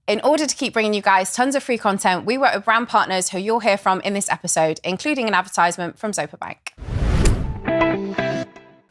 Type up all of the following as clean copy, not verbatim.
In order to keep bringing you guys tons of free content, we work with brand partners who you'll hear from in this episode, including an advertisement from Zopa Bank.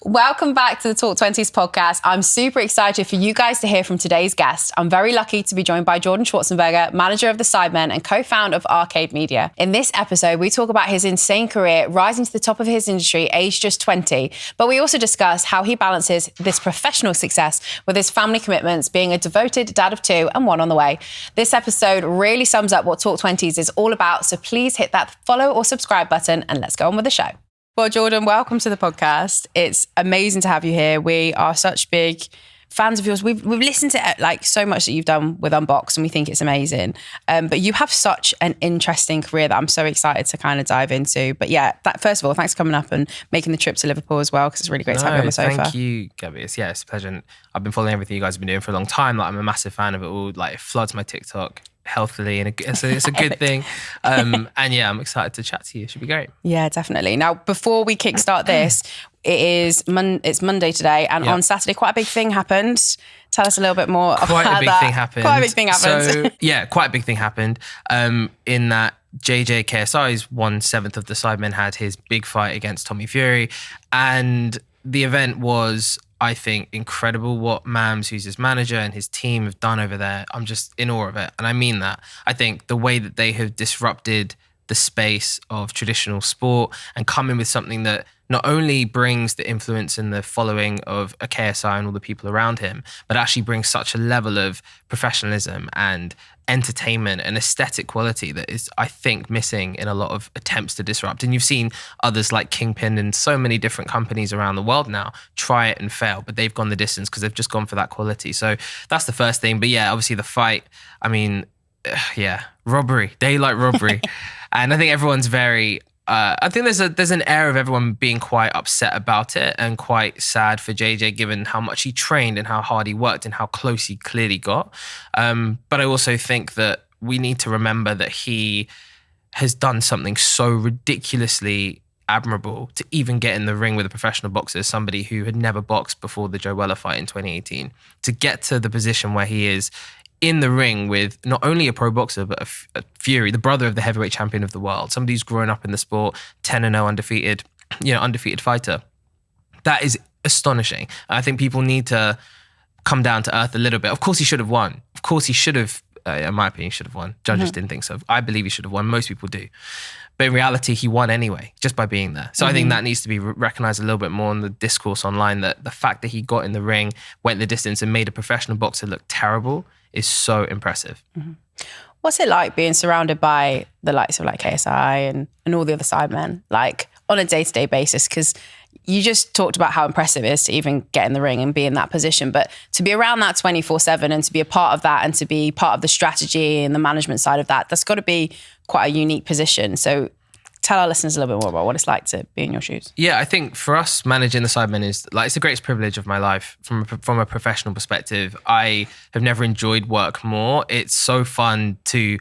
Welcome back to the Talk 20s podcast. I'm super excited for you guys to hear from today's guest. I'm very lucky to be joined by Jordan Schwarzenberger, manager of the Sidemen and co-founder of Arcade Media. In this episode, we talk about his insane career, rising to the top of his industry, aged just 20. But we also discuss how he balances this professional success with his family commitments, being a devoted dad of two and one on the way. This episode really sums up what Talk 20s is all about. So please hit that follow or subscribe button and let's go on with the show. Well, Jordan, welcome to the podcast. It's amazing to have you here. We are such big fans of yours. We've listened to like so much that you've done with Unbox and we think it's amazing. But you have such an interesting career that I'm so excited to kind of dive into. But yeah, first of all, thanks for coming up and making the trip to Liverpool as well, because it's really great to have you on the sofa. Thank you, Gabby. It's a pleasure. I've been following everything you guys have been doing for a long time. Like, I'm a massive fan of it all. Like, it floods my TikTok healthily, and it's a good thing. And yeah, I'm excited to chat to you. It should be great. Yeah, definitely. Now, before we kickstart this, it's Monday today, and on Saturday, quite a big thing happened. Tell us a little bit more about that. Quite a big thing happened. So, yeah, quite a big thing happened. In that JJ KSI's 1/7 of the Sidemen had his big fight against Tommy Fury, and the event was, I think, incredible what Mams, who's his manager, and his team have done over there. I'm just in awe of it. And I mean that. I think the way that they have disrupted the space of traditional sport and come in with something that not only brings the influence and the following of a KSI and all the people around him, but actually brings such a level of professionalism and entertainment and aesthetic quality that is, I think, missing in a lot of attempts to disrupt. And you've seen others like Kingpin and so many different companies around the world now try it and fail, but they've gone the distance because they've just gone for that quality. So that's the first thing. But yeah, obviously the fight, I mean, robbery, daylight robbery. And I think everyone's very... I think there's an air of everyone being quite upset about it and quite sad for JJ, given how much he trained and how hard he worked and how close he clearly got. But I also think that we need to remember that he has done something so ridiculously admirable to even get in the ring with a professional boxer, somebody who had never boxed before the Joe Weller fight in 2018, to get to the position where he is in the ring with not only a pro boxer, but a Fury, the brother of the heavyweight champion of the world, somebody who's grown up in the sport, 10-0 undefeated fighter. That is astonishing. I think people need to come down to earth a little bit. Of course, he should have won. Of course, he should have, in my opinion, should have won. Judges didn't think so. I believe he should have won. Most people do. But in reality, he won anyway, just by being there. So I think that needs to be recognized a little bit more in the discourse online, that the fact that he got in the ring, went the distance and made a professional boxer look terrible is so impressive. What's it like being surrounded by the likes of like KSI and all the other Sidemen, like on a day-to-day basis? Because you just talked about how impressive it is to even get in the ring and be in that position, but to be around that 24/7 and to be a part of that and to be part of the strategy and the management side of that, that's got to be quite a unique position. So tell our listeners a little bit more about what it's like to be in your shoes. Yeah, I think for us, managing the Sidemen is like, it's the greatest privilege of my life from a professional perspective. I have never enjoyed work more. It's so fun to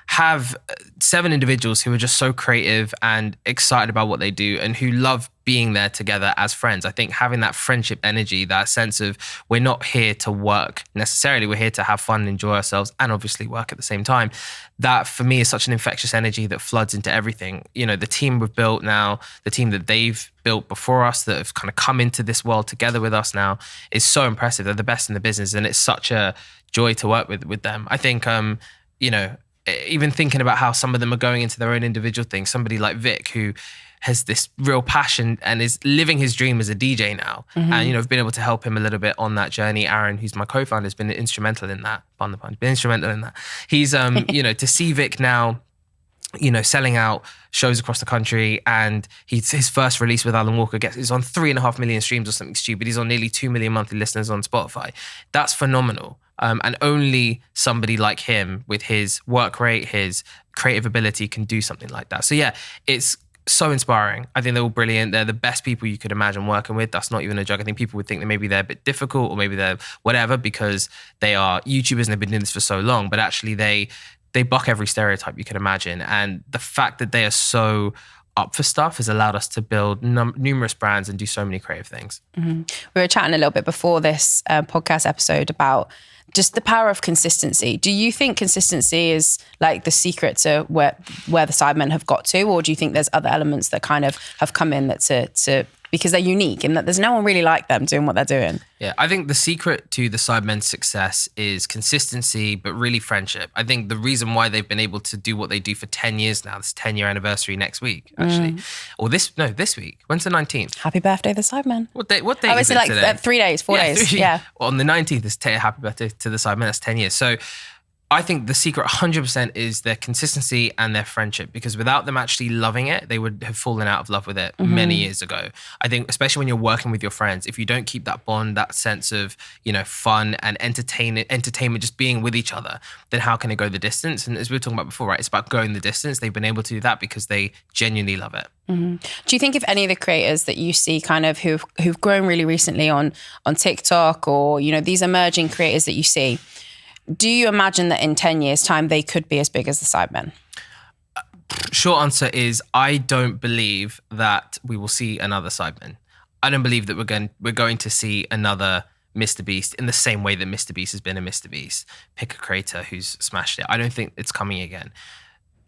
have 7 individuals who are just so creative and excited about what they do and who love being there together as friends. I think having that friendship energy, that sense of we're not here to work necessarily, we're here to have fun and enjoy ourselves and obviously work at the same time. That for me is such an infectious energy that floods into everything. You know, the team we've built now, the team that they've built before us that have kind of come into this world together with us now is so impressive. They're the best in the business and it's such a joy to work with them. I think, even thinking about how some of them are going into their own individual things, somebody like Vic, who has this real passion and is living his dream as a DJ now. And, I've been able to help him a little bit on that journey. Aaron, who's my co-founder, has been instrumental in that. Pardon the pun, been instrumental in that. He's, to see Vic now, selling out shows across the country, and his first release with Alan Walker is on 3.5 million streams or something stupid. He's on nearly 2 million monthly listeners on Spotify. That's phenomenal. And only somebody like him with his work rate, his creative ability can do something like that. So yeah, it's so inspiring. I think they're all brilliant. They're the best people you could imagine working with. That's not even a joke. I think people would think that maybe they're a bit difficult or maybe they're whatever because they are YouTubers and they've been doing this for so long, but actually they buck every stereotype you can imagine. And the fact that they are so up for stuff has allowed us to build numerous brands and do so many creative things. We were chatting a little bit before this podcast episode about just the power of consistency. Do you think consistency is like the secret to where the Sidemen have got to, or do you think there's other elements that kind of have come in that to because they're unique and that there's no one really like them doing what they're doing? Yeah, I think the secret to the Sidemen's success is consistency, but really friendship. I think the reason why they've been able to do what they do for 10 years now, this 10-year anniversary next week, actually. Or this week. When's the 19th? Happy birthday, the Sidemen. What day is it like today? 3 days, 4 days. Yeah. On the 19th is happy birthday to the Sidemen. That's 10 years. So I think the secret 100% is their consistency and their friendship, because without them actually loving it, they would have fallen out of love with it many years ago. I think especially when you're working with your friends, if you don't keep that bond, that sense of, fun and entertainment, just being with each other, then how can it go the distance? And as we were talking about before, right, it's about going the distance. They've been able to do that because they genuinely love it. Do you think if any of the creators that you see kind of who've grown really recently on TikTok, or, these emerging creators that you see, do you imagine that in 10 years' time, they could be as big as the Sidemen? Short answer is I don't believe that we will see another Sidemen. I don't believe that we're going to see another Mr. Beast in the same way that Mr. Beast has been a Mr. Beast. Pick a creator who's smashed it. I don't think it's coming again.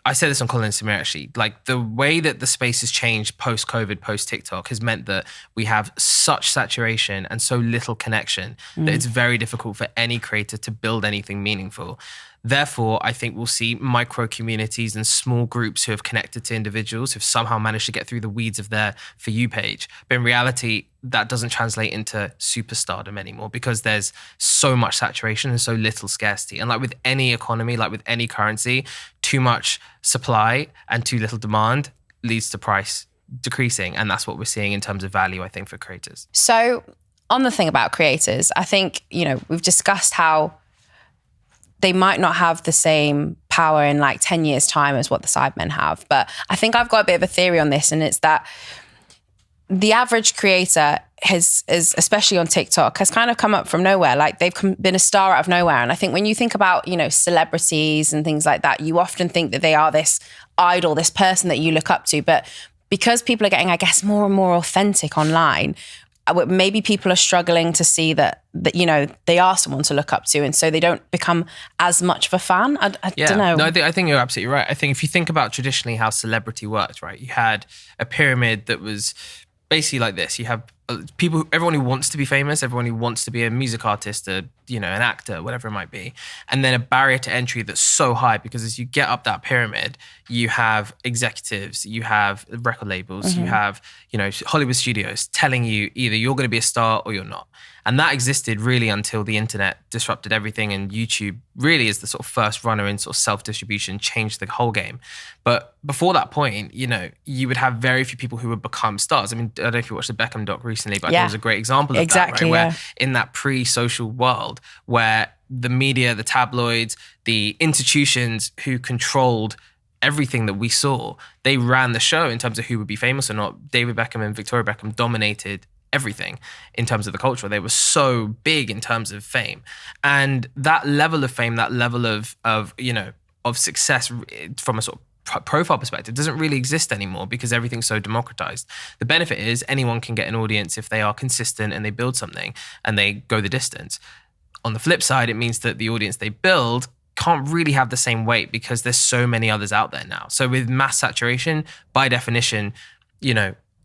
I said this on Colin and Samir, actually. Like, the way that the space has changed post-COVID, post-TikTok has meant that we have such saturation and so little connection that it's very difficult for any creator to build anything meaningful. Therefore, I think we'll see micro communities and small groups who have connected to individuals who've somehow managed to get through the weeds of their For You page. But in reality, that doesn't translate into superstardom anymore, because there's so much saturation and so little scarcity. And like with any economy, like with any currency, too much supply and too little demand leads to price decreasing. And that's what we're seeing in terms of value, I think, for creators. So on the thing about creators, I think, we've discussed how they might not have the same power in like 10 years' time as what the Sidemen have. But I think I've got a bit of a theory on this, and it's that the average creator is, especially on TikTok, has kind of come up from nowhere. Like, they've been a star out of nowhere. And I think when you think about, celebrities and things like that, you often think that they are this idol, this person that you look up to. But because people are getting, I guess, more and more authentic online, maybe people are struggling to see that they are someone to look up to, and so they don't become as much of a fan. I don't know. No, I think you're absolutely right. I think if you think about traditionally how celebrity worked, right? You had a pyramid that was basically like this. You have everyone who wants to be famous, everyone who wants to be a music artist, an actor, whatever it might be. And then a barrier to entry that's so high, because as you get up that pyramid, you have executives, you have record labels, you have, Hollywood studios telling you either you're going to be a star or you're not. And that existed really until the internet disrupted everything, and YouTube really is the sort of first runner in sort of self-distribution, changed the whole game. But before that point, you would have very few people who would become stars. I mean, I don't know if you watched the Beckham doc recently, but I think it was a great example of that, right? Where in that pre-social world, where the media, the tabloids, the institutions who controlled everything that we saw, they ran the show in terms of who would be famous or not. David Beckham and Victoria Beckham dominated everything in terms of the culture. They were so big in terms of fame. And that level of fame, that level of success from a sort of profile perspective doesn't really exist anymore, because everything's so democratized. The benefit is anyone can get an audience if they are consistent and they build something and they go the distance. On the flip side, it means that the audience they build can't really have the same weight, because there's so many others out there now. So with mass saturation, by definition,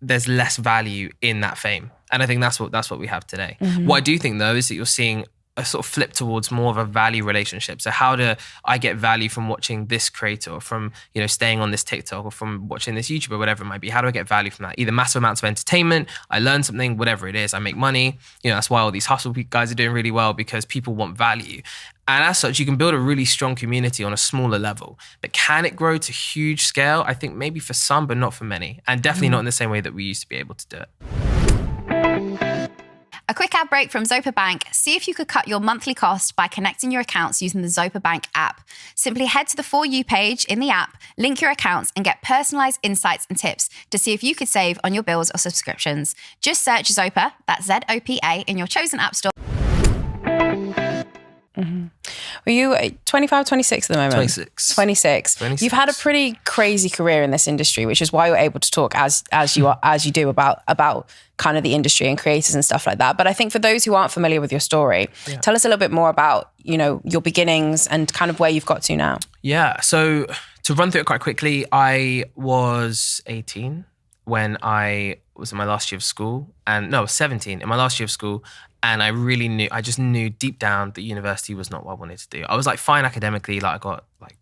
there's less value in that fame. And I think that's what we have today. What I do think, though, is that you're seeing a sort of flip towards more of a value relationship. So how do I get value from watching this creator, or from, staying on this TikTok, or from watching this YouTuber, whatever it might be? How do I get value from that? Either massive amounts of entertainment, I learn something, whatever it is, I make money. That's why all these hustle guys are doing really well, because people want value. And as such, you can build a really strong community on a smaller level. But can it grow to huge scale? I think maybe for some, but not for many. And definitely not in the same way that we used to be able to do it. A quick ad break from Zopa Bank. See if you could cut your monthly cost by connecting your accounts using the Zopa Bank app. Simply head to the For You page in the app, link your accounts, and get personalized insights and tips to see if you could save on your bills or subscriptions. Just search Zopa, that's ZOPA, in your chosen app store. Were you 25, 26 at the moment? 26. 26. You've had a pretty crazy career in this industry, which is why you're able to talk as you do about kind of the industry and creators and stuff like that. But I think for those who aren't familiar with your story, tell us a little bit more about, your beginnings and kind of where you've got to now. Yeah. So to run through it quite quickly, I was 18 when I was in my last year of school, and no, 17 in my last year of school. And I just knew deep down that university was not what I wanted to do. I was like fine academically, like I got like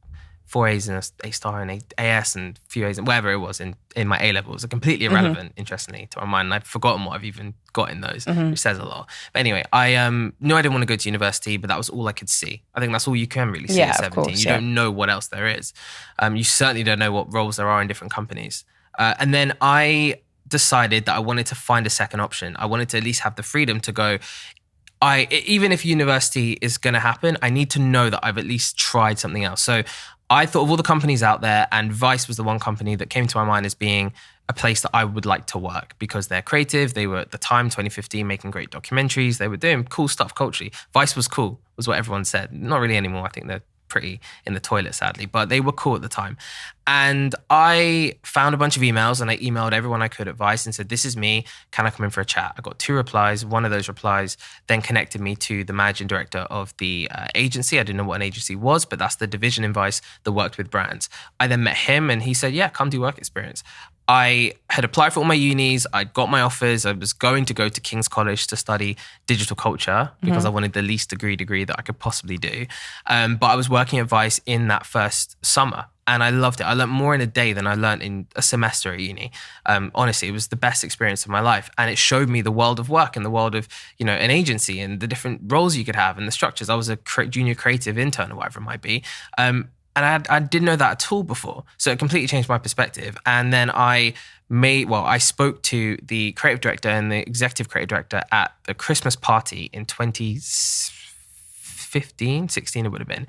4 A's and a star and AS and a few A's and whatever it was in my A levels. Completely irrelevant, interestingly, to my mind. And I've forgotten what I've even got in those, which says a lot. But anyway, I knew I didn't want to go to university, but that was all I could see. I think that's all you can really see at 17. Course, you don't know what else there is. You certainly don't know what roles there are in different companies. And then I decided that I wanted to find a second option. I wanted to at least have the freedom to go, even if university is going to happen, I need to know that I've at least tried something else. So I thought of all the companies out there, and Vice was the one company that came to my mind as being a place that I would like to work because they're creative. They were at the time, 2015, making great documentaries. They were doing cool stuff culturally. Vice was cool, was what everyone said. Not really anymore. I think they're pretty in the toilet, sadly, but they were cool at the time. And I found a bunch of emails and I emailed everyone I could at Vice and said, this is me, can I come in for a chat? I got 2 replies. One of those replies then connected me to the managing director of the agency. I didn't know what an agency was, but that's the division in Vice that worked with brands. I then met him and he said, yeah, come do work experience. I had applied for all my unis. I got my offers. I was going to go to King's College to study digital culture because I wanted the least degree that I could possibly do. But I was working at Vice in that first summer and I loved it. I learned more in a day than I learned in a semester at uni. Honestly, it was the best experience of my life. And it showed me the world of work and the world of, an agency and the different roles you could have and the structures. I was a junior creative intern or whatever it might be. And I didn't know that at all before. So it completely changed my perspective. And then I spoke to the creative director and the executive creative director at the Christmas party in 2015, 16 it would have been.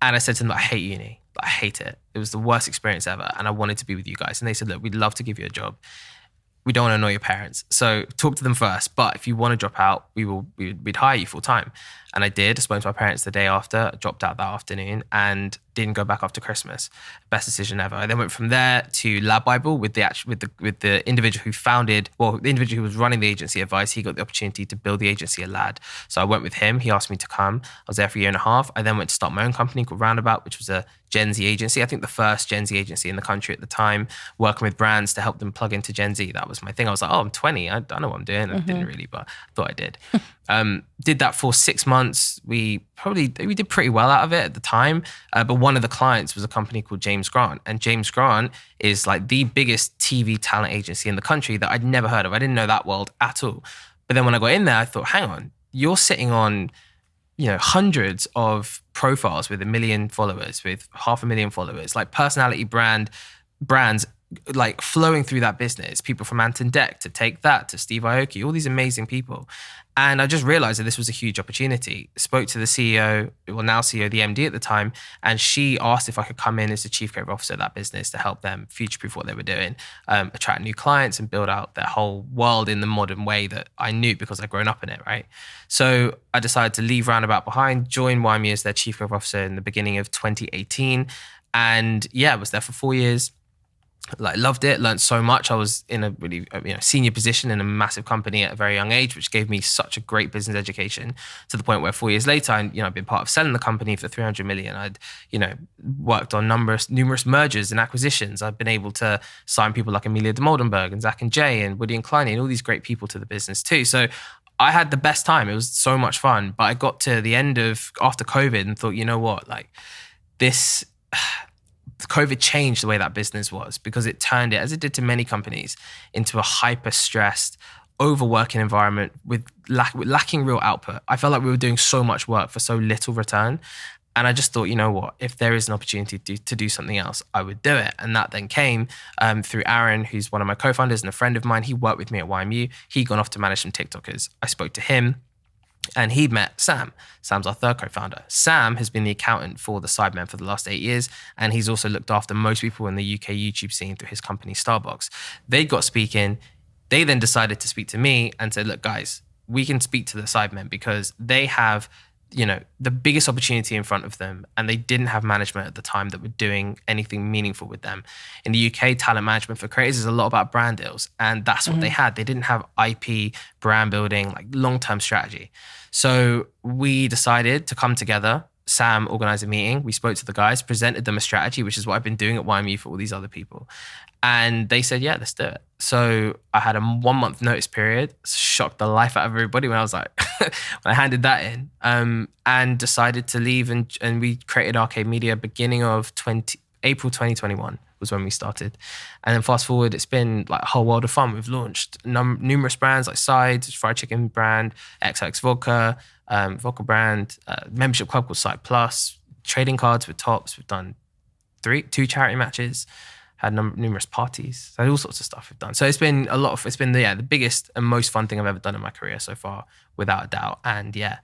And I said to them, I hate uni. I hate it. It was the worst experience ever. And I wanted to be with you guys. And they said, look, we'd love to give you a job. We don't want to annoy your parents. So talk to them first. But if you want to drop out, we'd hire you full time. And I did. I spoke to my parents the day after, dropped out that afternoon and didn't go back after Christmas. Best decision ever. I then went from there to Lab Bible with the individual who the individual who was running the agency at Vice. He got the opportunity to build the agency at Lad. So I went with him. He asked me to come. I was there for a year and a half. I then went to start my own company called Roundabout, which was a Gen Z agency. I think the first Gen Z agency in the country at the time, working with brands to help them plug into Gen Z. That was my thing. I was like, I'm 20. I don't know what I'm doing. I didn't really, but I thought I did. Did that for 6 months. We did pretty well out of it at the time. But one of the clients was a company called James Grant. And James Grant is like the biggest TV talent agency in the country that I'd never heard of. I didn't know that world at all. But then when I got in there, I thought, hang on, you're sitting on, hundreds of profiles with 1 million followers, with 500,000 followers, like personality brands like flowing through that business, people from Anton Deck to Take That to Steve Aoki, all these amazing people. And I just realized that this was a huge opportunity. Spoke to the CEO, now CEO, the MD at the time, and she asked if I could come in as the chief creative officer of that business to help them future-proof what they were doing, attract new clients and build out their whole world in the modern way that I knew because I'd grown up in it, right? So I decided to leave Roundabout behind, join YME as their chief creative officer in the beginning of 2018. And I was there for 4 years. Loved it, learned so much. I was in a really senior position in a massive company at a very young age, which gave me such a great business education to the point where 4 years later, I've been part of selling the company for 300 million. I'd worked on numerous mergers and acquisitions. I've been able to sign people like Amelia Dimoldenberg and Zach and Jay and Woody and Kleiny and all these great people to the business too. So I had the best time. It was so much fun. But I got to the end of after COVID and thought, you know what, this COVID changed the way that business was because it turned it, as it did to many companies, into a hyper-stressed, overworking environment with lacking real output. I felt like we were doing so much work for so little return. And I just thought, you know what, if there is an opportunity to do something else, I would do it. And that then came through Aaron, who's one of my co-founders and a friend of mine. He worked with me at YMU. He'd gone off to manage some TikTokers. I spoke to him. And he'd met Sam. Sam's our third co-founder. Sam has been the accountant for the Sidemen for the last 8 years. And he's also looked after most people in the UK YouTube scene through his company, Starbucks. They got speaking. They then decided to speak to me and said, look, guys, we can speak to the Sidemen because they have the biggest opportunity in front of them, and they didn't have management at the time that were doing anything meaningful with them. In the UK, talent management for creators is a lot about brand deals, and that's what they had. They didn't have IP, brand building, like long-term strategy. So we decided to come together. Sam organized a meeting. We spoke to the guys, presented them a strategy, which is what I've been doing at YMU for all these other people. And they said, yeah, let's do it. So I had a 1 month notice period, shocked the life out of everybody when I was like, when I handed that in, and decided to leave. And we created Arcade Media beginning of April 2021 was when we started. And then fast forward, it's been like a whole world of fun. We've launched numerous brands like Sides, fried chicken brand, XX Vodka, vodka brand, membership club called Side Plus, trading cards with Tops. We've done 2 charity matches, had numerous parties, so all sorts of stuff we've done. So it's been the biggest and most fun thing I've ever done in my career so far, without a doubt. And yeah,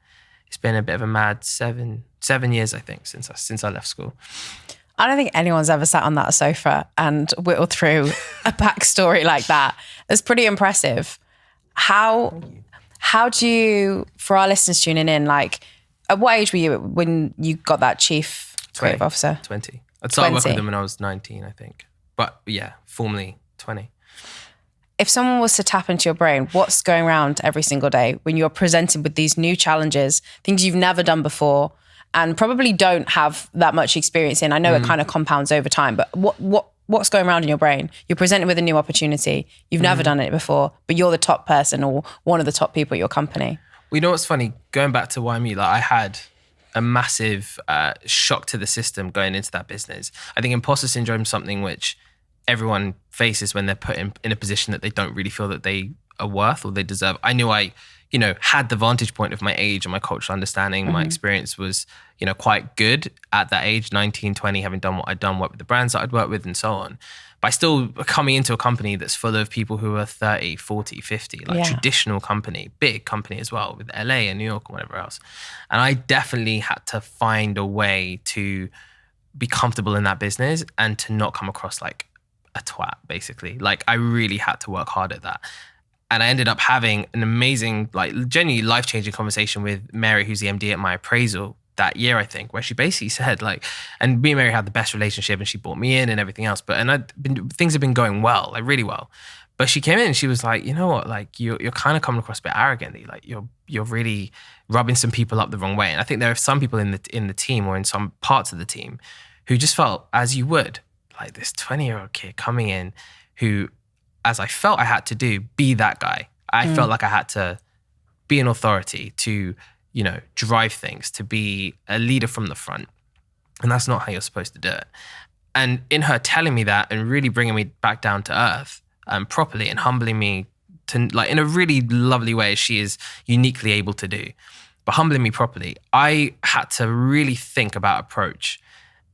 it's been a bit of a mad 7 years, I think, since I left school. I don't think anyone's ever sat on that sofa and whittled through a backstory like that. It's pretty impressive. How do you, for our listeners tuning in, like, at what age were you when you got that chief creative officer? 20. I started working with them when I was 19, I think. But yeah, formally 20. If someone was to tap into your brain, what's going around every single day when you're presented with these new challenges, things you've never done before and probably don't have that much experience in? I know it kind of compounds over time, but what's going around in your brain? You're presented with a new opportunity. You've never done it before, but you're the top person or one of the top people at your company. Well, you know what's funny? Going back to YMU, like, I had a massive shock to the system going into that business. I think imposter syndrome is something which everyone faces when they're put in a position that they don't really feel that they are worth or they deserve. I knew I had the vantage point of my age and my cultural understanding. My experience was, quite good at that age, 19, 20, having done what I'd done, worked with the brands that I'd worked with and so on. But I still coming into a company that's full of people who are 30, 40, 50, traditional company, big company as well, with LA and New York and whatever else. And I definitely had to find a way to be comfortable in that business and to not come across like a twat, basically. Like, I really had to work hard at that. And I ended up having an amazing, like, genuinely life-changing conversation with Mary, who's the MD at my appraisal that year, I think, where she basically said, like, and me and Mary had the best relationship and she brought me in and everything else. Things have been going well, like really well. But she came in and she was like, you know what, like, you're kind of coming across a bit arrogantly. Like, you're really rubbing some people up the wrong way. And I think there are some people in the team or in some parts of the team who just felt, as you would, like this 20-year-old kid coming in who, as I felt I had to do, be that guy. I felt like I had to be an authority, to, drive things, to be a leader from the front. And that's not how you're supposed to do it. And in her telling me that and really bringing me back down to earth properly and humbling me to, like, in a really lovely way, she is uniquely able to do, but humbling me properly, I had to really think about approach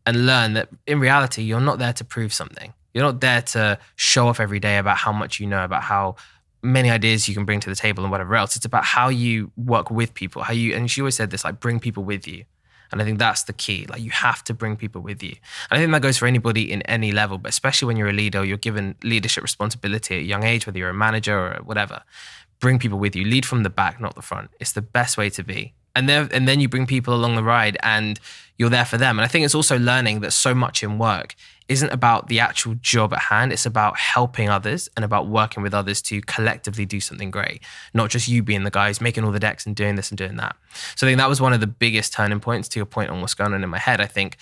and learn that in reality, you're not there to prove something. You're not there to show off every day about how much you know, about how many ideas you can bring to the table and whatever else. It's about how you work with people, and she always said this, like, bring people with you. And I think that's the key. Like, you have to bring people with you. And I think that goes for anybody in any level, but especially when you're a leader, you're given leadership responsibility at a young age, whether you're a manager or whatever. Bring people with you. Lead from the back, not the front. It's the best way to be. And then you bring people along the ride and you're there for them. And I think it's also learning that so much in work isn't about the actual job at hand. It's about helping others and about working with others to collectively do something great. Not just you being the guy who's making all the decks and doing this and doing that. So I think that was one of the biggest turning points, to your point on what's going on in my head. I think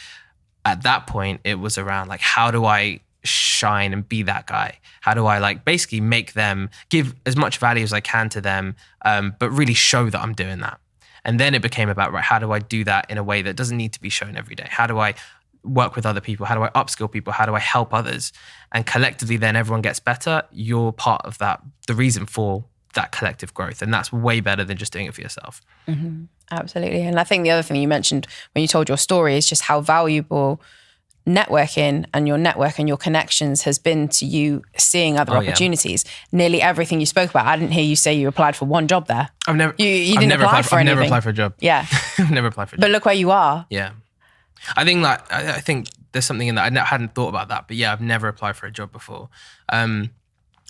at that point, it was around, like, how do I shine and be that guy? How do I, like, basically make them, give as much value as I can to them, but really show that I'm doing that. And then it became about, right, how do I do that in a way that doesn't need to be shown every day? How do I work with other people? How do I upskill people? How do I help others? And collectively, then everyone gets better. You're part of that, the reason for that collective growth. And that's way better than just doing it for yourself. Mm-hmm. Absolutely. And I think the other thing you mentioned when you told your story is just how valuable networking and your network and your connections has been to you seeing other opportunities. Yeah. Nearly everything you spoke about, I didn't hear you say you applied for one job there. I've never applied for anything. I've never applied for a job. Yeah. I've never applied for a job. But look where you are. Yeah. I think there's something in that. I hadn't thought about that, but yeah, I've never applied for a job before. I know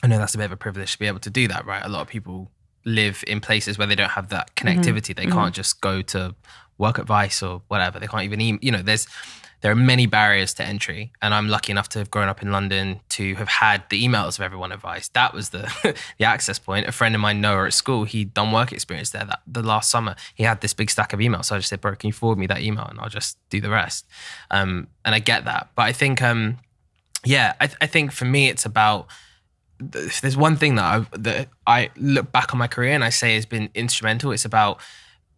that's a bit of a privilege to be able to do that, right? A lot of people live in places where they don't have that connectivity. They can't just go to work at Vice or whatever. They can't even, there are many barriers to entry. And I'm lucky enough to have grown up in London to have had the emails of everyone at Vice. That was the the access point. A friend of mine, Noah, at school, he'd done work experience there the last summer. He had this big stack of emails. So I just said, bro, can you forward me that email? And I'll just do the rest. And I get that. But I think, I think for me, it's about, there's one thing that I look back on my career and I say has been instrumental. It's about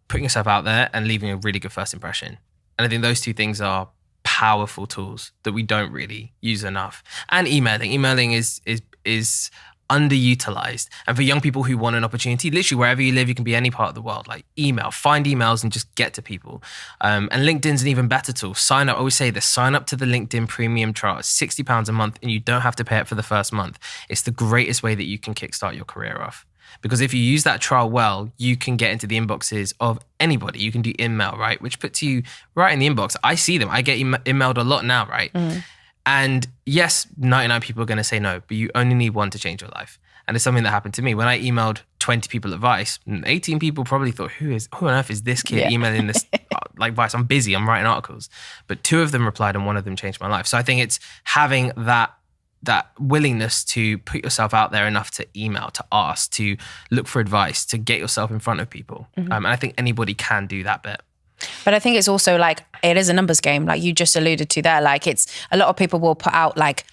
putting yourself out there and leaving a really good first impression. And I think those two things are powerful tools that we don't really use enough. And emailing is underutilized. And for young people who want an opportunity, literally wherever you live, you can be any part of the world, like find emails and just get to people. And LinkedIn's an even better tool. Sign up, I always say this, sign up to the LinkedIn premium trial. It's £60 a month and you don't have to pay it for the first month. It's the greatest way that you can kickstart your career off. Because if you use that trial well, you can get into the inboxes of anybody. You can do email, right? Which puts you right in the inbox. I see them. I get emailed a lot now, right? And yes, 99 people are going to say no, but you only need one to change your life. And it's something that happened to me. When I emailed 20 people at Vice, 18 people probably thought, who on earth is this kid emailing this? Like Vice, I'm busy, I'm writing articles. But 2 of them replied and 1 of them changed my life. So I think it's having that willingness to put yourself out there enough to email, to ask, to look for advice, to get yourself in front of people. And I think anybody can do that bit. But I think it's also like, it is a numbers game, like you just alluded to there. Like it's, a lot of people will put out like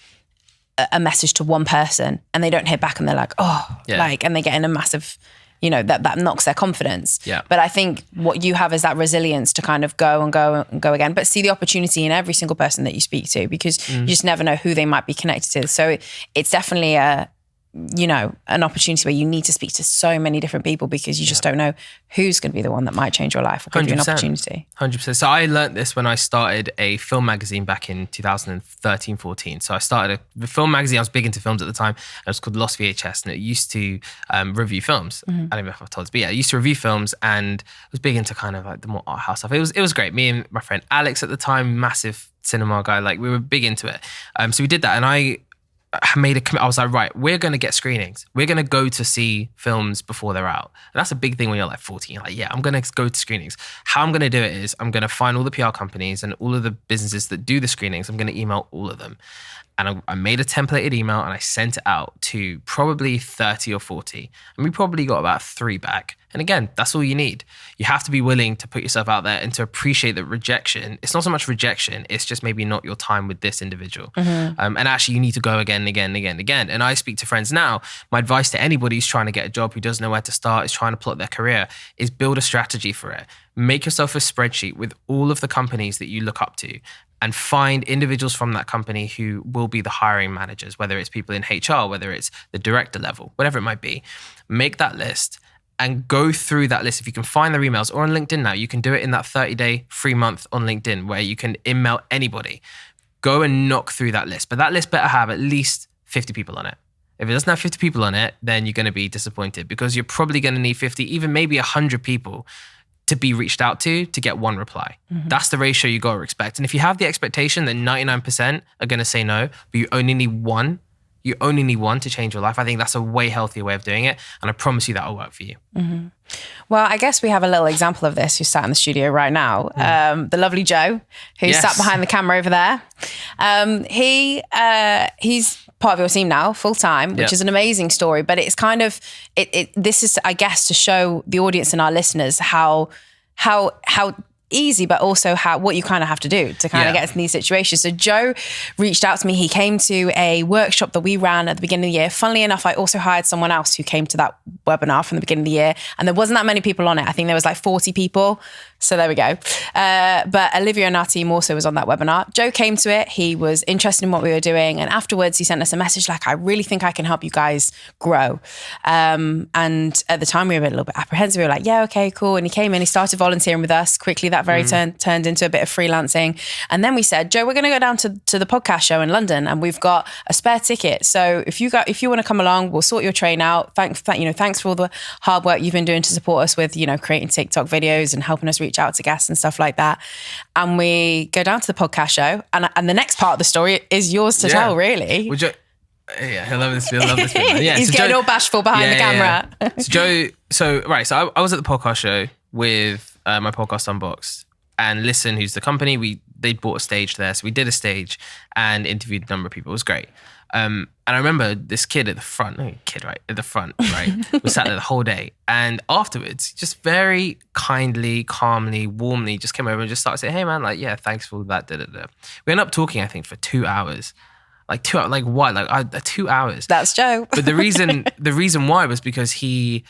a message to one person and they don't hear back and they're like, and they get in a massive, that knocks their confidence. Yeah. But I think what you have is that resilience to kind of go again, but see the opportunity in every single person that you speak to, because you just never know who they might be connected to. So it's definitely an opportunity where you need to speak to so many different people, because you just don't know who's going to be the one that might change your life or give you an opportunity. 100%. So I learned this when I started a film magazine back in 2013-14. So I started a film magazine. I was big into films at the time. It was called Lost VHS, and it used to review films. I don't know if I've told this, but it used to review films, and I was big into kind of like the more art house stuff. It was great. Me and my friend Alex at the time, massive cinema guy, like we were big into it. So we did that, and I made a commitment. I was like, right, we're going to get screenings. We're going to go to see films before they're out. And that's a big thing when you're like 14. You're like, yeah, I'm going to go to screenings. How I'm going to do it is I'm going to find all the PR companies and all of the businesses that do the screenings. I'm going to email all of them. And I made a templated email and I sent it out to probably 30 or 40. And we probably got about 3 back. And again, that's all you need. You have to be willing to put yourself out there and to appreciate that rejection. It's not so much rejection. It's just maybe not your time with this individual. And actually you need to go again. And I speak to friends now. My advice to anybody who's trying to get a job, who doesn't know where to start, is trying to plot their career, is build a strategy for it. Make yourself a spreadsheet with all of the companies that you look up to, and find individuals from that company who will be the hiring managers, whether it's people in HR, whether it's the director level, whatever it might be. Make that list and go through that list. If you can find their emails, or on LinkedIn now, you can do it in that 30-day free month on LinkedIn where you can email anybody. Go and knock through that list. But that list better have at least 50 people on it. If it doesn't have 50 people on it, then you're going to be disappointed, because you're probably going to need 50, even maybe 100 people to be reached out to get one reply. That's the ratio you got to expect. And if you have the expectation that 99% are going to say no, but you only need one to change your life, I think that's a way healthier way of doing it. And I promise you that will work for you. Well, I guess we have a little example of this who's sat in the studio right now. The lovely Joe, who's sat behind the camera over there. He's part of your team now, full time, which is an amazing story. But it's kind of, this is, I guess, to show the audience and our listeners how easy, but also what you kind of have to do to kind of get into these situations. So Joe reached out to me. He came to a workshop that we ran at the beginning of the year. Funnily enough, I also hired someone else who came to that webinar from the beginning of the year, and there wasn't that many people on it. I think there was like 40 people. So there we go. But Olivia and our team also was on that webinar. Joe came to it. He was interested in what we were doing. And afterwards, he sent us a message like, I really think I can help you guys grow. And at the time, we were a little bit apprehensive. We were like, yeah, okay, cool. And he came in, he started volunteering with us. Quickly, that very turned into a bit of freelancing. And then we said, Joe, we're going to go down to the podcast show in London, and we've got a spare ticket. So if you want to come along, we'll sort your train out. Thanks for all the hard work you've been doing to support us with, creating TikTok videos and helping us reach out to guests and stuff like that. And we go down to the podcast show, and the next part of the story is yours to tell, really. Yeah, he'll love this. He'll love this. Yeah, He's so getting all bashful behind the camera. So I was at the podcast show with my podcast Unboxed, and Listen, who's the company, they bought a stage there. So we did a stage and interviewed a number of people. It was great. And I remember this kid at the front, was sat there the whole day. And afterwards, just very kindly, calmly, warmly, just came over and just started saying, hey man, like, yeah, thanks for all that, da-da-da. We ended up talking, I think, for 2 hours. Like 2 hours, like what? 2 hours. That's Joe. But the reason why was because he'll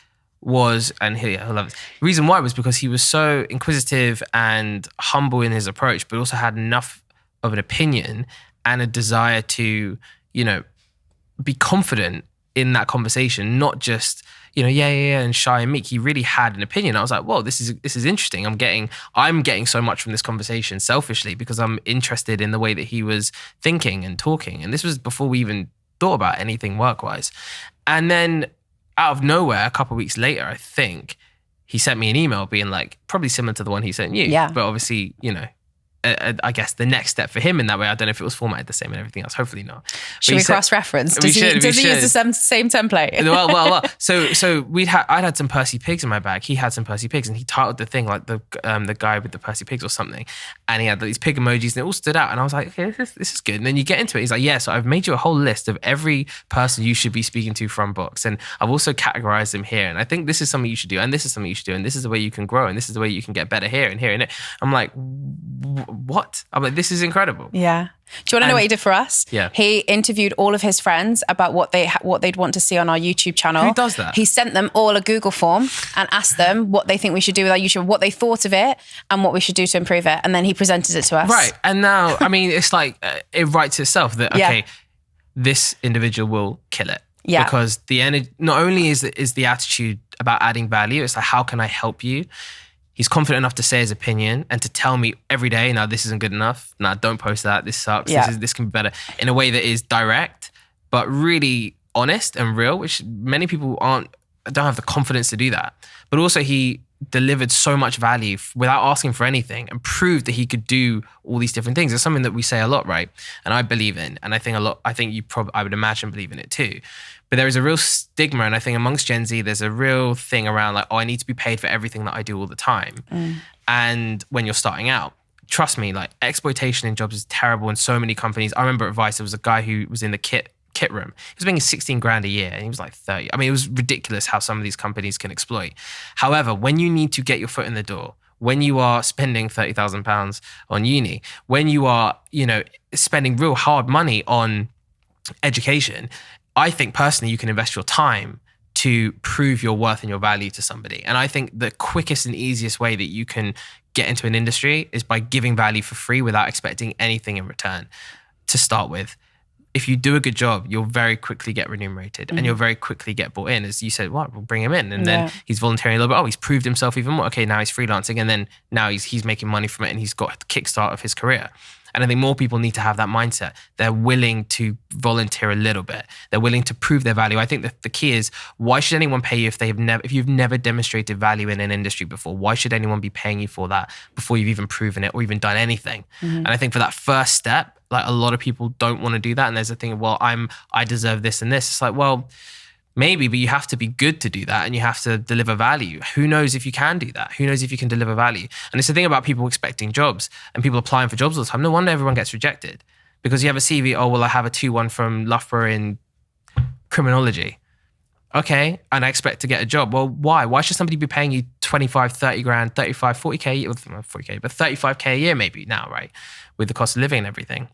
love it. The reason why was because he was so inquisitive and humble in his approach, but also had enough of an opinion and a desire to, be confident in that conversation, not just, and shy and meek. He really had an opinion. I was like, whoa, this is interesting. I'm getting so much from this conversation selfishly because I'm interested in the way that he was thinking and talking. And this was before we even thought about anything work-wise. And then out of nowhere, a couple of weeks later, I think, he sent me an email being like, probably similar to the one he sent you. Yeah. But obviously, I guess the next step for him in that way, I don't know if it was formatted the same and everything else. Hopefully not. Should we cross-reference? Does he use the same template? Well. So I'd had some Percy Pigs in my bag. He had some Percy Pigs, and he titled the thing like the guy with the Percy Pigs or something. And he had these pig emojis, and it all stood out. And I was like, okay, this is good. And then you get into it. He's like, yeah. So I've made you a whole list of every person you should be speaking to from books, and I've also categorized them here. And I think this is something you should do, and this is something you should do, and this is the way you can grow, and this is the way you can get better here and here and there. I'm like, what? I'm like, this is incredible. Yeah. Do you want to know what he did for us? Yeah. He interviewed all of his friends about what they'd want to see on our YouTube channel. Who does that? He sent them all a Google form and asked them what they think we should do with our YouTube, what they thought of it, and what we should do to improve it. And then he presented it to us. Right. And now, I mean, it's like it writes itself that, okay, this individual will kill it. Yeah. Because the energy, not only is the attitude about adding value, it's like, how can I help you? He's confident enough to say his opinion and to tell me every day, no, this isn't good enough. No, don't post that. This sucks. Yeah. This can be better, in a way that is direct, but really honest and real, which many people don't have the confidence to do that. But also he delivered so much value without asking for anything and proved that he could do all these different things. It's something that we say a lot, right? And I believe in, and I think I would imagine believe in it too. But there is a real stigma, and I think amongst Gen Z, there's a real thing around like, oh, I need to be paid for everything that I do all the time. And when you're starting out, trust me, like exploitation in jobs is terrible in so many companies. I remember at Vice, there was a guy who was in the kit room. He was making 16 grand a year and he was like 30. I mean, it was ridiculous how some of these companies can exploit. However, when you need to get your foot in the door, when you are spending £30,000 on uni, when you are, spending real hard money on education, I think personally you can invest your time to prove your worth and your value to somebody. And I think the quickest and easiest way that you can get into an industry is by giving value for free without expecting anything in return to start with. If you do a good job, you'll very quickly get remunerated and you'll very quickly get brought in. As you said, we'll bring him in. And then he's volunteering a little bit. Oh, he's proved himself even more. Okay, now he's freelancing. And then now he's making money from it and he's got the kickstart of his career. And I think more people need to have that mindset. They're willing to volunteer a little bit. They're willing to prove their value. I think that the key is, why should anyone pay you if you've never demonstrated value in an industry before? Why should anyone be paying you for that before you've even proven it or even done anything? And I think for that first step, like a lot of people don't want to do that. And there's a thing of, well, I deserve this and this. It's like, well, maybe, but you have to be good to do that and you have to deliver value. Who knows if you can do that? Who knows if you can deliver value? And it's the thing about people expecting jobs and people applying for jobs all the time. No wonder everyone gets rejected because you have a CV, oh, well, I have a 2-1 from Loughborough in criminology. Okay, and I expect to get a job. Well, why? Why should somebody be paying you 25, 30 grand, 35, 40K, 40K, but 35K a year maybe now, right? With the cost of living and everything.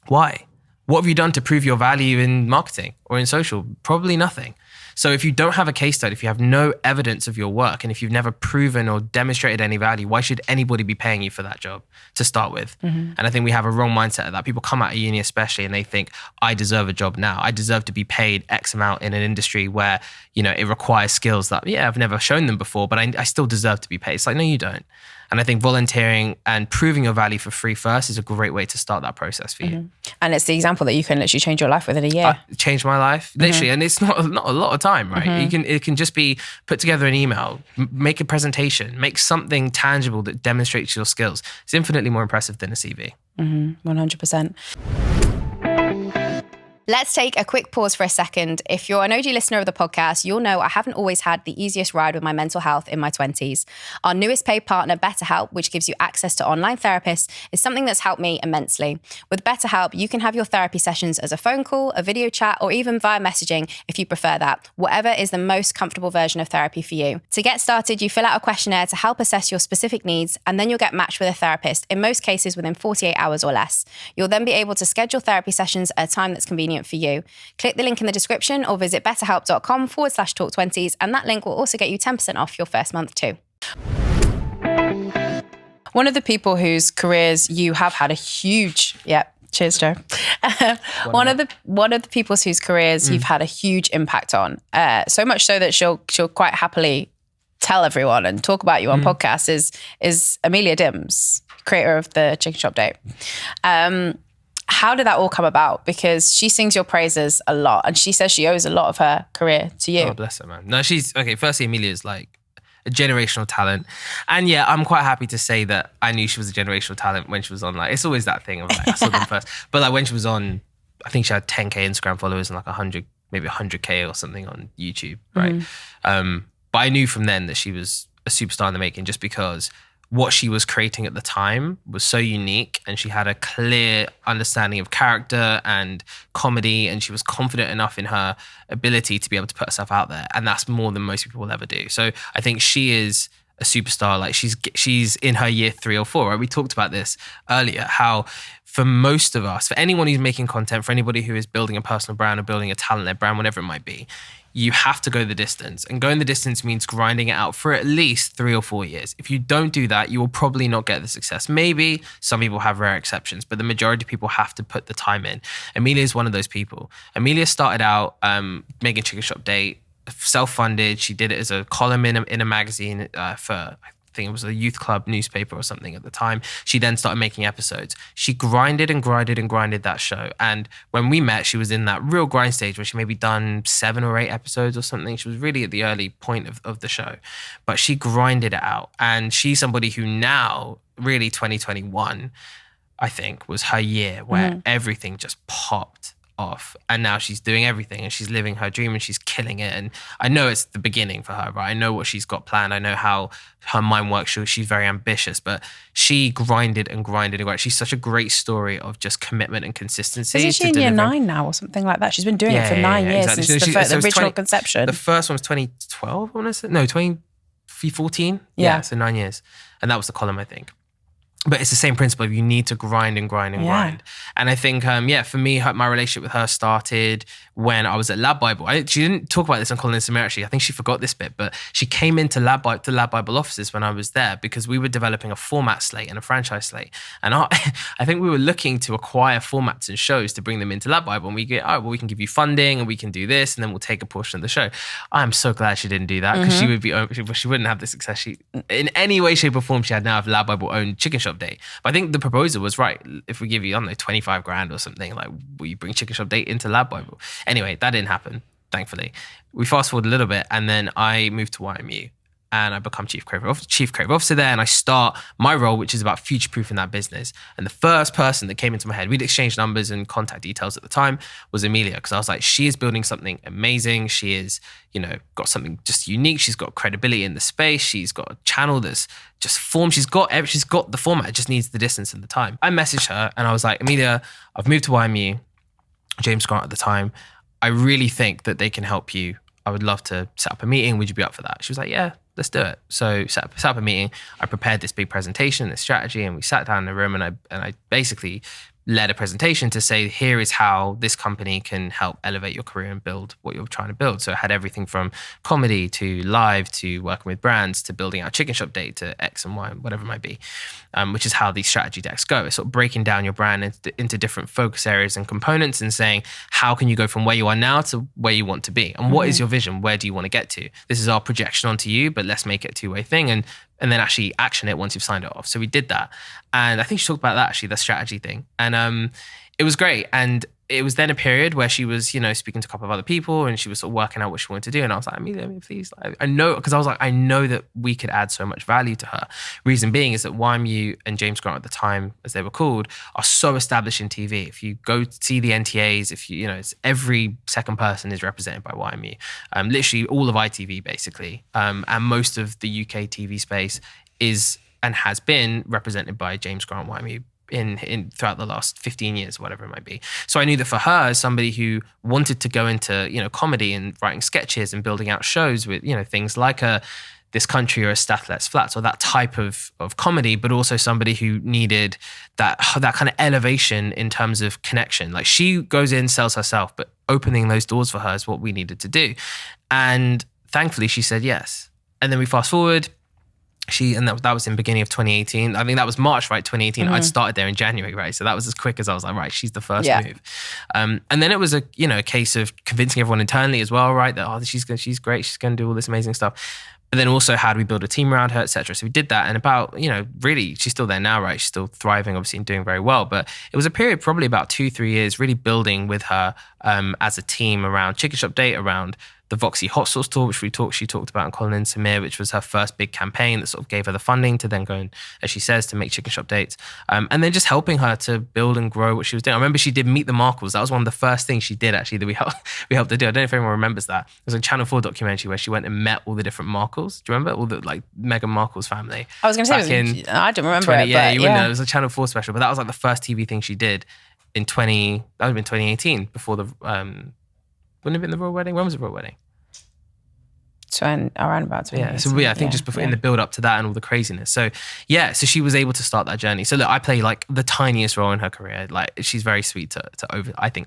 Why? What have you done to prove your value in marketing or in social? Probably nothing. So if you don't have a case study, if you have no evidence of your work, and if you've never proven or demonstrated any value, why should anybody be paying you for that job to start with? And I think we have a wrong mindset of that. People come out of uni especially and they think, I deserve a job now. I deserve to be paid X amount in an industry where, it requires skills that, I've never shown them before, but I still deserve to be paid. It's like, no, you don't. And I think volunteering and proving your value for free first is a great way to start that process for you. And it's the example that you can literally change your life within a year. Change my life, literally. And it's not a lot of time, right? It can just be put together an email, make a presentation, make something tangible that demonstrates your skills. It's infinitely more impressive than a CV. 100%. Let's take a quick pause for a second. If you're an OG listener of the podcast, you'll know I haven't always had the easiest ride with my mental health in my 20s. Our newest paid partner, BetterHelp, which gives you access to online therapists, is something that's helped me immensely. With BetterHelp, you can have your therapy sessions as a phone call, a video chat, or even via messaging if you prefer that, whatever is the most comfortable version of therapy for you. To get started, you fill out a questionnaire to help assess your specific needs, and then you'll get matched with a therapist, in most cases within 48 hours or less. You'll then be able to schedule therapy sessions at a time that's convenient for you. Click the link in the description or visit betterhelp.com/talk20s, and that link will also get you 10% off your first month too. One of the people whose careers you have had a huge, cheers, Joe. One of the people whose careers you've had a huge impact on, so much so that she'll quite happily tell everyone and talk about you on podcasts is Amelia Dims, creator of the Chicken Shop Date. How did that all come about? Because she sings your praises a lot, and she says she owes a lot of her career to you. Oh, bless her, man. No, she's okay. Firstly, Amelia's like a generational talent, and yeah, I'm quite happy to say that I knew she was a generational talent when she was on. Like, it's always that thing of like I saw them first, but like when she was on, I think she had 10k Instagram followers and like 100, maybe 100k or something on YouTube, right? But I knew from then that she was a superstar in the making, just because what she was creating at the time was so unique, and she had a clear understanding of character and comedy, and she was confident enough in her ability to be able to put herself out there, and that's more than most people will ever do. So I think she is a superstar. Like she's in her year 3 or 4, right? We talked about this earlier, how for most of us, for anyone who's making content, for anybody who is building a personal brand or building a talent-led brand, whatever it might be, you have to go the distance. And going the distance means grinding it out for at least 3 or 4 years. If you don't do that, you will probably not get the success. Maybe some people have rare exceptions, but the majority of people have to put the time in. Amelia is one of those people. Amelia started out making Chicken Shop Date, self-funded. She did it as a column in a magazine for, I think it was a youth club newspaper or something at the time. She then started making episodes. She grinded and grinded and grinded that show. And when we met, she was in that real grind stage where she maybe done 7 or 8 episodes or something. She was really at the early point of the show, but she grinded it out. And she's somebody who now, really 2021, I think, was her year where everything just popped off, and now she's doing everything and she's living her dream and she's killing it. And I know it's the beginning for her, right? I know what she's got planned. I know how her mind works. She's very ambitious, but she grinded and grinded and grinded. She's such a great story of just commitment and consistency. Isn't she in year 9 now or something like that? She's been doing it for 9 years exactly. since the original conception. The first one was 2012, I want to say. No, 2014. Yeah, so 9 years. And that was the column, I think. But it's the same principle of you need to grind and grind and grind. And I think, for me, my relationship with her started when I was at Lab Bible. She didn't talk about this on Colin and Samir, actually. I think she forgot this bit, but she came into Lab Bible offices when I was there because we were developing a format slate and a franchise slate. And I think we were looking to acquire formats and shows to bring them into Lab Bible. And we get, we can give you funding and we can do this, and then we'll take a portion of the show. I'm so glad she didn't do that, because she wouldn't have the success in any way, shape or form she had now if Lab Bible owned Chicken Shop Date. But I think the proposal was right. If we give you, I don't know, 25 grand or something, like, will you bring Chicken Shop Date into Lab Bible? Anyway, that didn't happen, thankfully. We fast forward a little bit, and then I moved to YMU and I become chief creative officer there, and I start my role, which is about future-proofing that business. And the first person that came into my head, we'd exchanged numbers and contact details at the time, was Amelia, because I was like, she is building something amazing. She is, got something just unique. She's got credibility in the space. She's got a channel that's just formed. She's got the format. It just needs the distance and the time. I messaged her and I was like, Amelia, I've moved to YMU, James Grant at the time. I really think that they can help you. I would love to set up a meeting. Would you be up for that? She was like, yeah, let's do it. So set up a meeting. I prepared this big presentation, this strategy, and we sat down in the room, and I basically led a presentation to say, here is how this company can help elevate your career and build what you're trying to build. So it had everything from comedy to live to working with brands to building out Chicken Shop Date to X and Y, whatever it might be, which is how these strategy decks go. It's sort of breaking down your brand into different focus areas and components and saying, how can you go from where you are now to where you want to be? And what is your vision? Where do you want to get to? This is our projection onto you, but let's make it a two-way thing. And then actually action it once you've signed it off. So we did that. And I think she talked about that, actually, the strategy thing. And it was great. And it was then a period where she was, speaking to a couple of other people and she was sort of working out what she wanted to do. And I was like, Amelia, please. I know, because I was like, I know that we could add so much value to her. Reason being is that YMU and James Grant at the time, as they were called, are so established in TV. If you go see the NTAs, it's every second person is represented by YMU. Literally all of ITV basically. And most of the UK TV space is and has been represented by James Grant YMU in throughout the last 15 years, whatever it might be. So I knew that for her, as somebody who wanted to go into, comedy and writing sketches and building out shows with, things like This Country or a Stathlets Flats or that type of comedy, but also somebody who needed that kind of elevation in terms of connection. Like she goes in, sells herself, but opening those doors for her is what we needed to do. And thankfully she said yes. And then we fast forward, that was in beginning of 2018. I think that was March, right? 2018. Mm-hmm. I'd started there in January, right? So that was as quick as I was like, right, she's the first move. And then it was a case of convincing everyone internally as well, right? That she's great, she's going to do all this amazing stuff. But then also, how do we build a team around her, etc. So we did that, and about really, she's still there now, right? She's still thriving, obviously, and doing very well. But it was a period, probably about 2-3 years, really building with her as a team around Chicken Shop Date, around the Voxy Hot Sauce Tour, which she talked about in Colin and Samir, which was her first big campaign that sort of gave her the funding to then go and, as she says, to make Chicken Shop Dates. And then just helping her to build and grow what she was doing. I remember she did Meet the Markles. That was one of the first things she did, actually, that we helped her do. I don't know if anyone remembers that. It was a Channel 4 documentary where she went and met all the different Markles. Do you remember? All the, Meghan Markle's family. I was going to say, I don't remember it. Yeah, but you wouldn't know. It was a Channel 4 special, but that was like the first TV thing she did in that would have been 2018, before the, wouldn't it have been the royal wedding? When was the royal wedding? Around about 20 I think just before in the build up to that and all the craziness. So so she was able to start that journey. So look, I play like the tiniest role in her career. Like she's very sweet to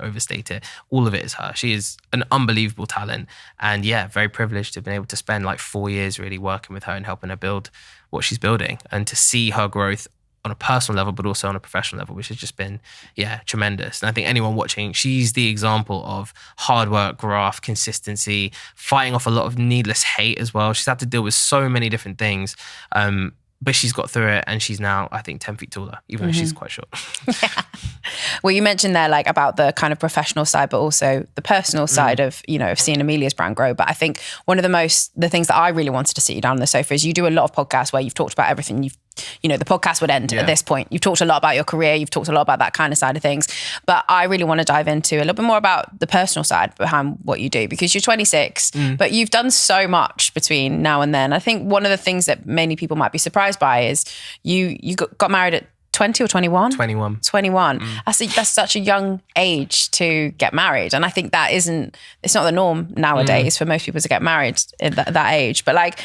overstate it. All of it is her. She is an unbelievable talent, and very privileged to have been able to spend like 4 years really working with her and helping her build what she's building, and to see her growth on a personal level, but also on a professional level, which has just been, tremendous. And I think anyone watching, she's the example of hard work, graft, consistency, fighting off a lot of needless hate as well. She's had to deal with so many different things, but she's got through it, and she's now, I think, 10 feet taller, even though she's quite short. Well, you mentioned there like about the kind of professional side, but also the personal side of, of seeing Amelia's brand grow. But I think one of the things that I really wanted to sit you down on the sofa is you do a lot of podcasts where you've talked about everything the podcast would end at this point. You've talked a lot about your career. You've talked a lot about that kind of side of things. But I really want to dive into a little bit more about the personal side behind what you do, because you're 26, but you've done so much between now and then. I think one of the things that many people might be surprised by is you got married at 20 or 21? 21. That's such a young age to get married. And I think it's not the norm nowadays for most people to get married at that age. But like,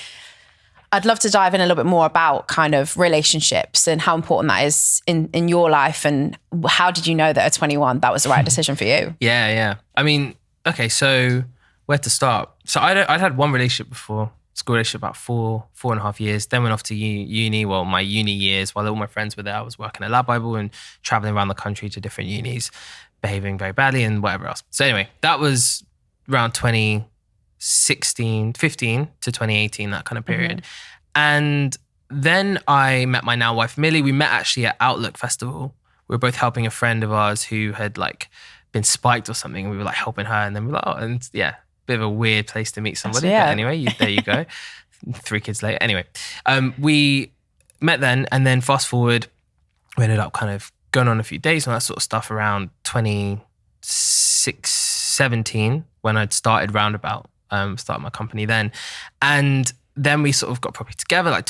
I'd love to dive in a little bit more about kind of relationships and how important that is in your life, and how did you know that at 21 that was the right decision for you? Yeah. I mean, okay, so where to start? So I'd had one relationship before, school relationship, about 4.5 years, then went off to uni. Well, my uni years, while all my friends were there, I was working at Lab Bible and traveling around the country to different unis, behaving very badly and whatever else. So anyway, that was around 2016, 15 to 2018, that kind of period. And then I met my now wife, Millie. We met actually at Outlook Festival. We were both helping a friend of ours who had like been spiked or something. And we were like helping her, and then we were like, bit of a weird place to meet somebody. But anyway, there you go. 3 kids later. Anyway, we met then, and then fast forward, we ended up kind of going on a few dates and that sort of stuff around 2017, when I'd started Roundabout, started my company then. And then we sort of got properly together, like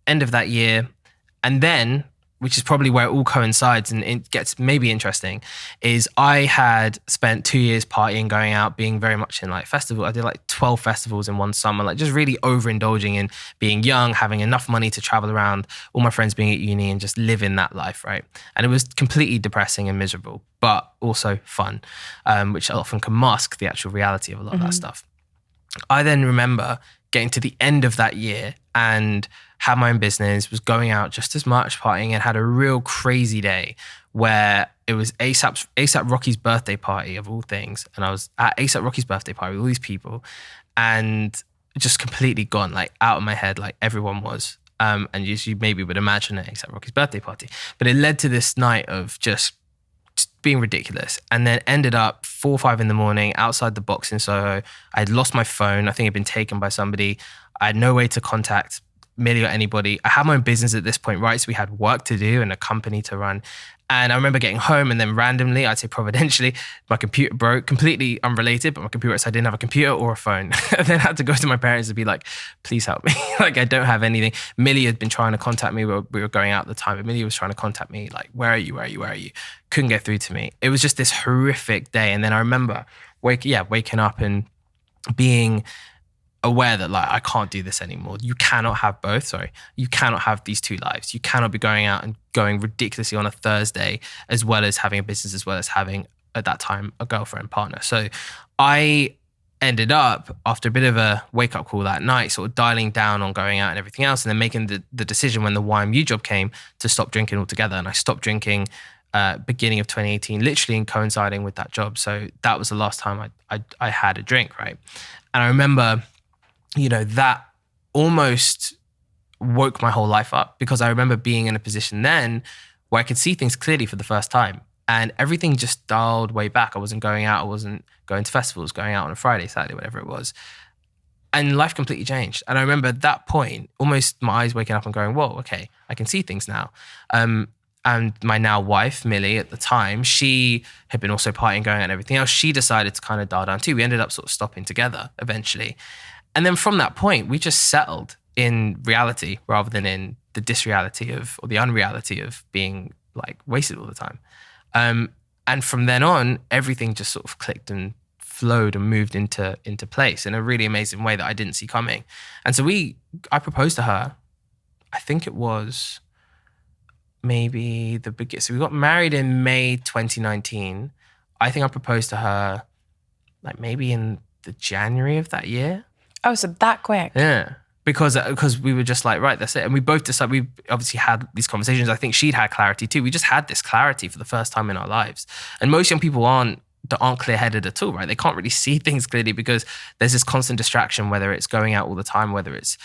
end of that year. And then, which is probably where it all coincides and it gets maybe interesting, is I had spent 2 years partying, going out, being very much in like festival. I did like 12 festivals in one summer, like just really overindulging in being young, having enough money to travel around, all my friends being at uni and just living that life, right? And it was completely depressing and miserable, but also fun, which often can mask the actual reality of a lot of that stuff. I then remember getting to the end of that year and had my own business, was going out just as much, partying, and had a real crazy day where it was A$AP Rocky's birthday party of all things. And I was at A$AP Rocky's birthday party with all these people and just completely gone, like out of my head, like everyone was. And you maybe would imagine an A$AP Rocky's birthday party. But it led to this night of just being ridiculous. And then ended up 4 or 5 in the morning outside the box in Soho. I had lost my phone. I think it had been taken by somebody. I had no way to contact Millie or anybody. I had my own business at this point, right? So we had work to do and a company to run. And I remember getting home and then randomly, I'd say providentially, my computer broke, completely unrelated, but my computer, so I didn't have a computer or a phone. And then I had to go to my parents and be like, please help me. Like, I don't have anything. Millie had been trying to contact me. We were going out at the time, but Millie was trying to contact me, like, where are you? Couldn't get through to me. It was just this horrific day. And then I remember waking up and being aware that, like, I can't do this anymore. You cannot have both. Sorry. You cannot have these two lives. You cannot be going out and going ridiculously on a Thursday, as well as having a business, as well as having, at that time, a girlfriend partner. So I ended up, after a bit of a wake-up call that night, sort of dialing down on going out and everything else, and then making the decision when the YMU job came to stop drinking altogether. And I stopped drinking beginning of 2018, literally coinciding with that job. So that was the last time I had a drink, right? And I remember, that almost woke my whole life up, because I remember being in a position then where I could see things clearly for the first time, and everything just dialed way back. I wasn't going out. I wasn't going to festivals, going out on a Friday, Saturday, whatever it was. And life completely changed. And I remember at that point, almost my eyes waking up and going, whoa, okay, I can see things now. And my now wife, Millie, at the time, she had been also partying, going out and everything else. She decided to kind of dial down too. We ended up sort of stopping together eventually. And then from that point, we just settled in reality rather than in the disreality or the unreality of being like wasted all the time. And from then on, everything just sort of clicked and flowed and moved into place in a really amazing way that I didn't see coming. And so I proposed to her, I think it was maybe so we got married in May 2019. I think I proposed to her like maybe in the January of that year. Oh, so that quick. Yeah. Because we were just like, right, that's it. And we both decided, we obviously had these conversations. I think she'd had clarity too. We just had this clarity for the first time in our lives. And most young people aren't clear-headed at all, right? They can't really see things clearly because there's this constant distraction, whether it's going out all the time, whether it's,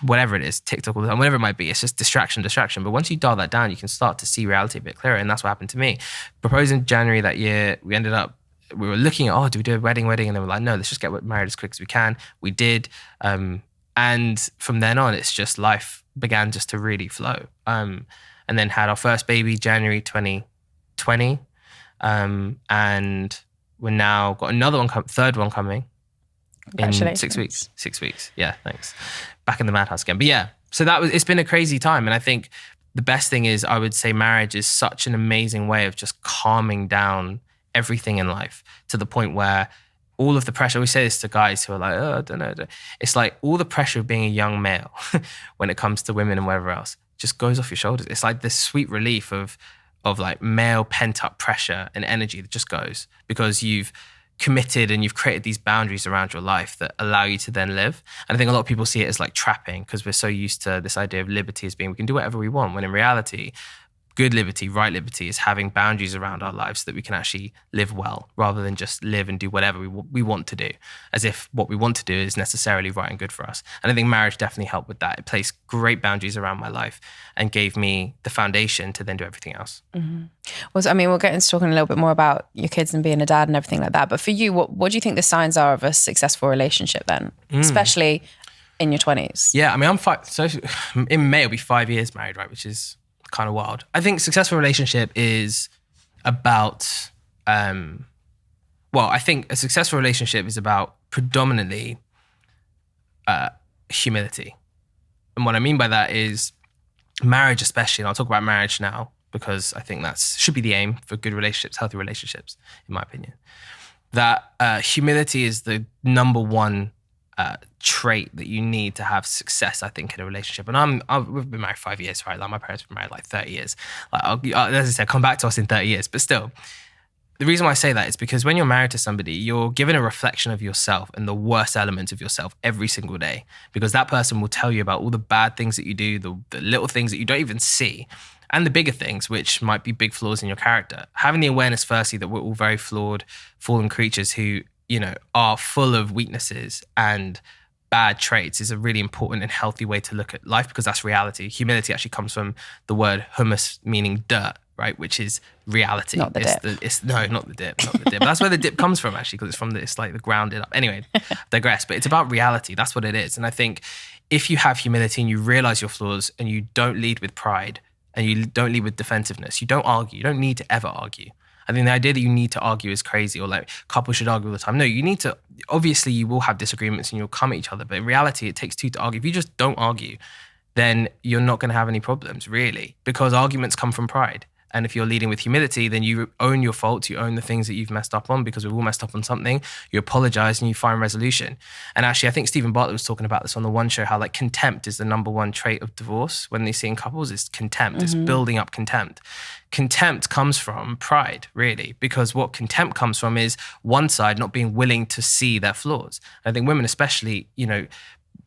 whatever it is, TikTok all the time, whatever it might be. It's just distraction. But once you dial that down, you can start to see reality a bit clearer. And that's what happened to me. Proposed in January that year, we were looking at, do we do a wedding? And then we're like, no, let's just get married as quick as we can. We did. And from then on, it's just life began just to really flow. And then had our first baby January 2020. And we're now got another one, third one coming in 6 weeks. 6 weeks. Yeah, thanks. Back in the madhouse again. But yeah, so it's been a crazy time. And I think the best thing is, I would say marriage is such an amazing way of just calming down everything in life, to the point where all of the pressure, we say this to guys who are like, I don't know. It's like all the pressure of being a young male when it comes to women and whatever else just goes off your shoulders. It's like this sweet relief of like male pent up pressure and energy that just goes, because you've committed and you've created these boundaries around your life that allow you to then live. And I think a lot of people see it as like trapping, because we're so used to this idea of liberty as being, we can do whatever we want, when in reality, good liberty, right liberty is having boundaries around our lives so that we can actually live well, rather than just live and do whatever we want to do, as if what we want to do is necessarily right and good for us. And I think marriage definitely helped with that. It placed great boundaries around my life and gave me the foundation to then do everything else. Mm-hmm. Well, I mean, we'll get into talking a little bit more about your kids and being a dad and everything like that. But for you, what do you think the signs are of a successful relationship then, especially in your 20s? Yeah, I mean, so in May, it'll be 5 years married, right? Which is kind of wild. I think successful relationship is about, I think a successful relationship is about predominantly humility. And what I mean by that is marriage especially, and I'll talk about marriage now because I think that should be the aim for good relationships, healthy relationships, in my opinion. That humility is the number one trait that you need to have success, I think, in a relationship. And we've been married 5 years, right? Like my parents have been married like 30 years. Like, as I said, come back to us in 30 years. But still, the reason why I say that is because when you're married to somebody, you're given a reflection of yourself and the worst elements of yourself every single day, because that person will tell you about all the bad things that you do, the little things that you don't even see, and the bigger things, which might be big flaws in your character. Having the awareness, firstly, that we're all very flawed, fallen creatures who, are full of weaknesses and bad traits is a really important and healthy way to look at life, because that's reality. Humility actually comes from the word humus, meaning dirt. right? Which is reality. Not the dip. Not the dip. But that's where the dip comes from, actually, because it's like the grounded up. Anyway, digress. But it's about reality. That's what it is. And I think if you have humility and you realize your flaws and you don't lead with pride and you don't lead with defensiveness, you don't argue. You don't need to ever argue. I think the idea that you need to argue is crazy, or like couples should argue all the time. No, you need to, obviously you will have disagreements and you'll come at each other, but in reality, it takes two to argue. If you just don't argue, then you're not going to have any problems, really, because arguments come from pride. And if you're leading with humility, then you own your faults, you own the things that you've messed up on, because we've all messed up on something. You apologize and you find resolution. And actually, I think Stephen Bartlett was talking about this on the One Show, how like contempt is the number one trait of divorce when they see in couples. It's contempt. It's building up contempt. Contempt comes from pride, really, because what contempt comes from is one side not being willing to see their flaws. I think women especially, you know,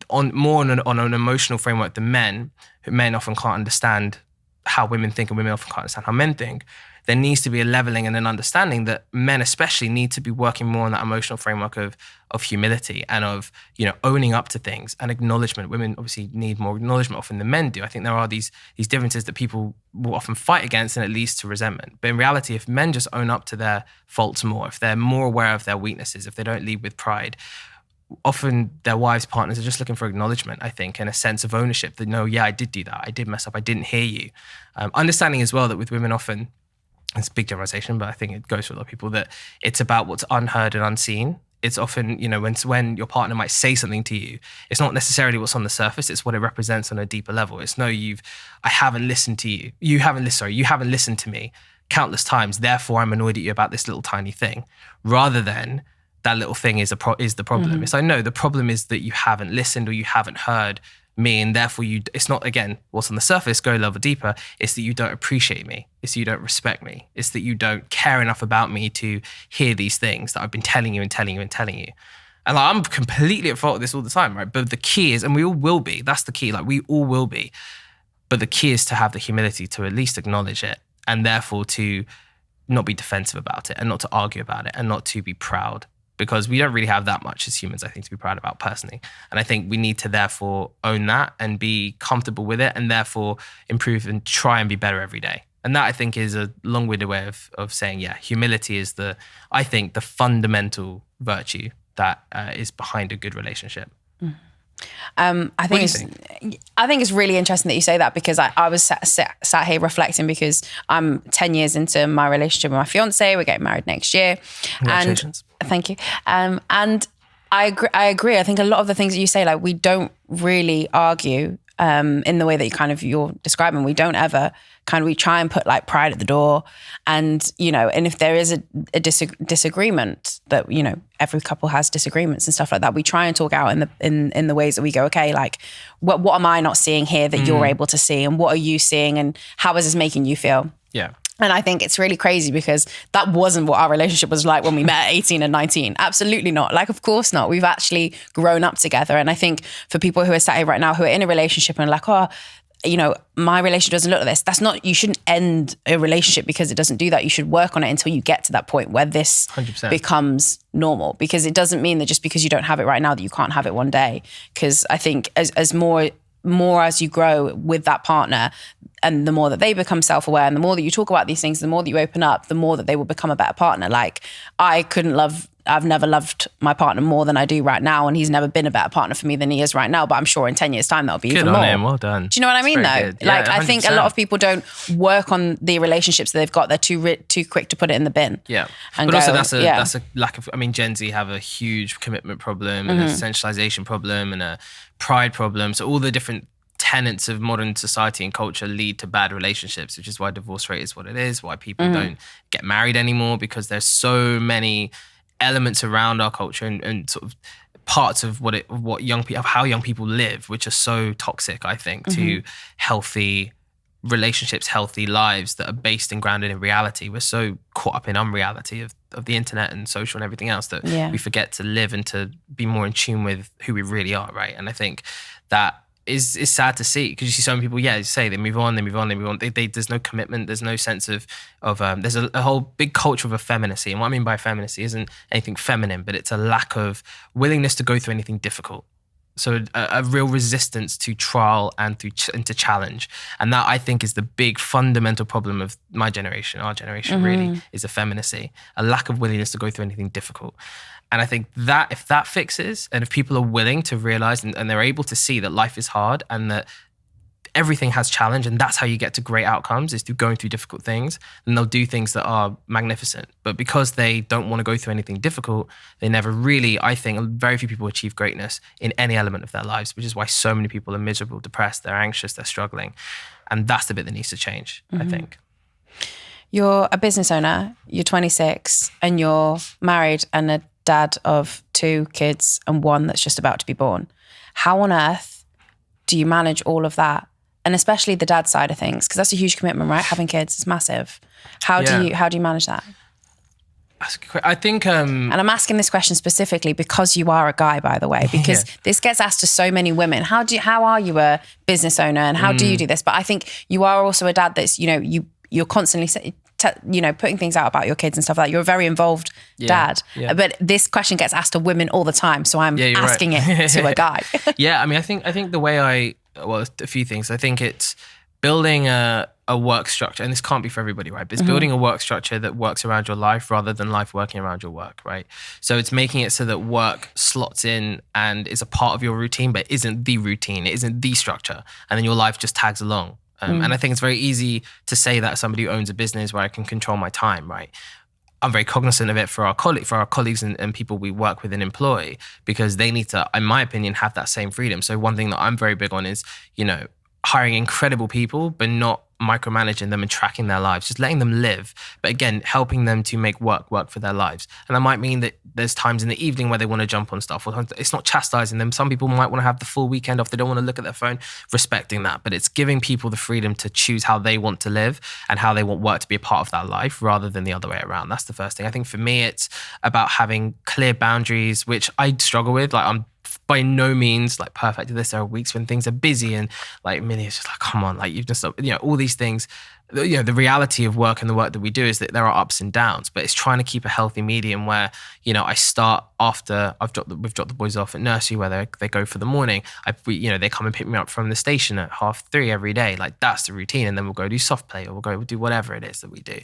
on an emotional framework than men often can't understand how women think, and women often can't understand how men think. There needs to be a leveling and an understanding that men especially need to be working more on that emotional framework of humility and of, you know, owning up to things and acknowledgement. Women obviously need more acknowledgement often than men do. I think there are these differences that people will often fight against, and it leads to resentment. But in reality, if men just own up to their faults more, if they're more aware of their weaknesses, if they don't lead with pride, often their wives, partners are just looking for acknowledgement, I think, and a sense of ownership that, no, yeah, I did do that. I did mess up. I didn't hear you. Understanding as well that with women often, it's a big generalization, but I think it goes for a lot of people, that it's about what's unheard and unseen. It's often, you know, when your partner might say something to you, it's not necessarily what's on the surface, it's what it represents on a deeper level. It's no, I haven't listened to you. You haven't listened to me countless times, therefore I'm annoyed at you about this little tiny thing, rather than that little thing is the problem. It's like, no, the problem is that you haven't listened or you haven't heard me, and therefore it's not, again, what's on the surface, go a level deeper, it's that you don't appreciate me, it's that you don't respect me, it's that you don't care enough about me to hear these things that I've been telling you and telling you and telling you. And like, I'm completely at fault with this all the time, right? But the key is, and we all will be, that's the key, like we all will be, but the key is to have the humility to at least acknowledge it, and therefore to not be defensive about it, and not to argue about it, and not to be proud. Because we don't really have that much as humans, I think, to be proud about personally. And I think we need to therefore own that and be comfortable with it, and therefore improve and try and be better every day. And that, I think, is a long-winded way of saying, yeah, humility is I think, the fundamental virtue that is behind a good relationship. I think it's really interesting that you say that, because I was sat here reflecting, because I'm 10 years into my relationship with my fiance. We're getting married next year. Congratulations. And thank you. And I agree. I think a lot of the things that you say, like, we don't really argue in the way that you're describing. We don't ever we try and put like pride at the door, and, you know, and if there is a disagreement, that, you know, every couple has disagreements and stuff like that, we try and talk out in the ways that we go, okay, like what am I not seeing here that you're able to see, and what are you seeing, and how is this making you feel? Yeah. And I think it's really crazy, because that wasn't what our relationship was like when we met at 18 and 19. Absolutely not. Like, of course not. We've actually grown up together. And I think for people who are sat here right now who are in a relationship and are like, oh, you know, my relationship doesn't look like this. That's not, you shouldn't end a relationship because it doesn't do that. You should work on it until you get to that point where this 100%. becomes normal, because it doesn't mean that just because you don't have it right now that you can't have it one day. Because I think as more as you grow with that partner, and the more that they become self-aware, and the more that you talk about these things, the more that you open up, the more that they will become a better partner. Like, I've never loved my partner more than I do right now, and he's never been a better partner for me than he is right now. But I'm sure in 10 years' time, that'll be even more. Good on him, well done. Do you know what I mean, though? Good. Yeah, like, 100%. I think a lot of people don't work on the relationships that they've got. They're too quick to put it in the bin. Yeah, but also that's a lack of. I mean, Gen Z have a huge commitment problem, and a centralization problem, and a pride problem. So all the different tenets of modern society and culture lead to bad relationships, which is why divorce rate is what it is. Why people don't get married anymore, because there's so many elements around our culture and sort of parts of how young people live, which are so toxic, I think, to healthy relationships, healthy lives that are based and grounded in reality. We're so caught up in unreality of the internet and social and everything else that we forget to live and to be more in tune with who we really are, right? And I think that is sad to see, because you see so many people, you say they move on. There's no commitment. There's no sense of there's a whole big culture of effeminacy. And what I mean by effeminacy isn't anything feminine, but it's a lack of willingness to go through anything difficult. So a real resistance to trial and to challenge. And that, I think, is the big fundamental problem of my generation, our generation really, is effeminacy, a lack of willingness to go through anything difficult. And I think that if that fixes, and if people are willing to realize and they're able to see that life is hard and that everything has challenge, and that's how you get to great outcomes, is through going through difficult things, then they'll do things that are magnificent. But because they don't want to go through anything difficult, they never really, I think, very few people achieve greatness in any element of their lives, which is why so many people are miserable, depressed, they're anxious, they're struggling. And that's the bit that needs to change, I think. You're a business owner, you're 26, and you're married and a dad of 2 kids and 1 that's just about to be born. How on earth do you manage all of that? And especially the dad side of things, because that's a huge commitment, right? Having kids is massive. How do you manage that? I think, and I'm asking this question specifically because you are a guy, by the way, because this gets asked to so many women. How are you a business owner, and how do you do this? But I think you are also a dad that's, you're constantly, putting things out about your kids and stuff like that. You're a very involved dad. Yeah. But this question gets asked to women all the time, so I'm asking it to a guy. Yeah, I mean, I think the way a few things. I think it's building a work structure, and this can't be for everybody, right? But it's building a work structure that works around your life rather than life working around your work, right? So it's making it so that work slots in and is a part of your routine, but isn't the routine, it isn't the structure. And then your life just tags along. And I think it's very easy to say that somebody who owns a business where I can control my time, right? I'm very cognizant of it for our colleagues and people we work with and employ, because they need to, in my opinion, have that same freedom. So one thing that I'm very big on is, hiring incredible people, but not micromanaging them and tracking their lives, just letting them live. But again, helping them to make work for their lives. And that might mean that there's times in the evening where they want to jump on stuff. Or it's not chastising them. Some people might want to have the full weekend off. They don't want to look at their phone, respecting that. But it's giving people the freedom to choose how they want to live and how they want work to be a part of that life rather than the other way around. That's the first thing. I think for me, it's about having clear boundaries, which I struggle with. Like, I'm by no means like perfect at this. There are weeks when things are busy and like Amelia's just like, come on, like you've just, all these things. The reality of work and the work that we do is that there are ups and downs, but it's trying to keep a healthy medium where, I start after we've dropped the boys off at nursery where they go for the morning. They come and pick me up from the station at 3:30 every day. Like that's the routine. And then we'll go do soft play or we'll do whatever it is that we do.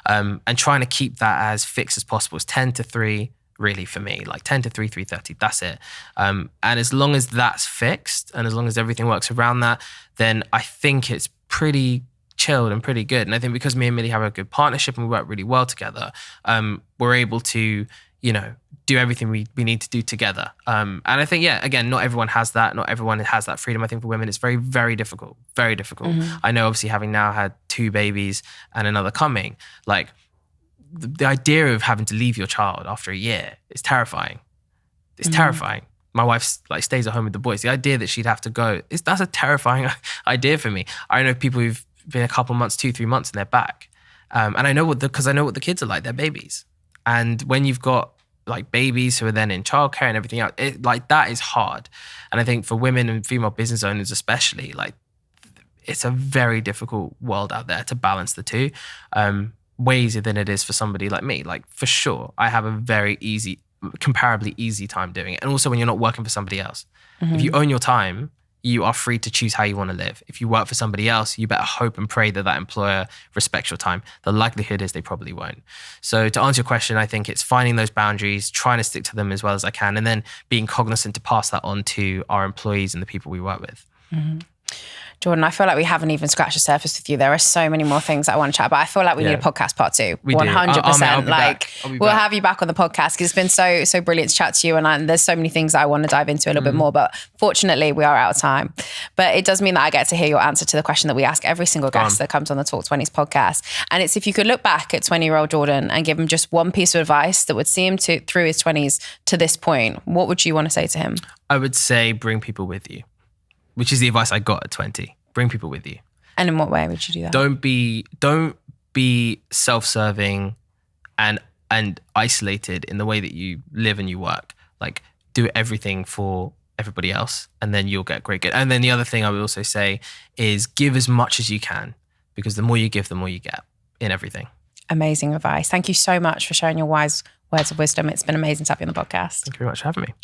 And trying to keep that as fixed as possible. It's 10 to 3. Really for me, like 10 to 3:30, that's it. And as long as that's fixed and as long as everything works around that, then I think it's pretty chilled and pretty good. And I think because me and Millie have a good partnership and we work really well together, we're able to, do everything we need to do together. And I think, again, not everyone has that. Not everyone has that freedom. I think for women, it's very, very difficult. Very difficult. I know obviously having now had 2 babies and another coming, like, the idea of having to leave your child after a year is terrifying. It's terrifying. My wife like stays at home with the boys. The idea that she'd have to go, that's a terrifying idea for me. I know people who've been a couple months, 2-3 months, and they're back. And I know what the kids are like. They're babies. And when you've got like babies who are then in childcare and everything else, that is hard. And I think for women and female business owners especially, like it's a very difficult world out there to balance the two. Way easier than it is for somebody like me. Like for sure, I have a very comparably easy time doing it. And also when you're not working for somebody else. If you own your time, you are free to choose how you want to live. If you work for somebody else, you better hope and pray that employer respects your time. The likelihood is they probably won't. So to answer your question, I think it's finding those boundaries, trying to stick to them as well as I can, and then being cognizant to pass that on to our employees and the people we work with. Jordan, I feel like we haven't even scratched the surface with you. There are so many more things I want to chat about. I feel like we need a podcast part 2. We 100%. We'll have you back on the podcast because it's been so brilliant to chat to you. And there's so many things I want to dive into a little bit more. But fortunately, we are out of time. But it does mean that I get to hear your answer to the question that we ask every single guest that comes on the Talk 20s podcast. And it's if you could look back at 20-year-old Jordan and give him just one piece of advice that would see him through his 20s to this point, what would you want to say to him? I would say bring people with you, which is the advice I got at 20. Bring people with you. And in what way would you do that? Don't be self-serving and isolated in the way that you live and you work. Like do everything for everybody else and then you'll get great. And then the other thing I would also say is give as much as you can, because the more you give, the more you get in everything. Amazing advice. Thank you so much for sharing your wise words of wisdom. It's been amazing to have you on the podcast. Thank you very much for having me.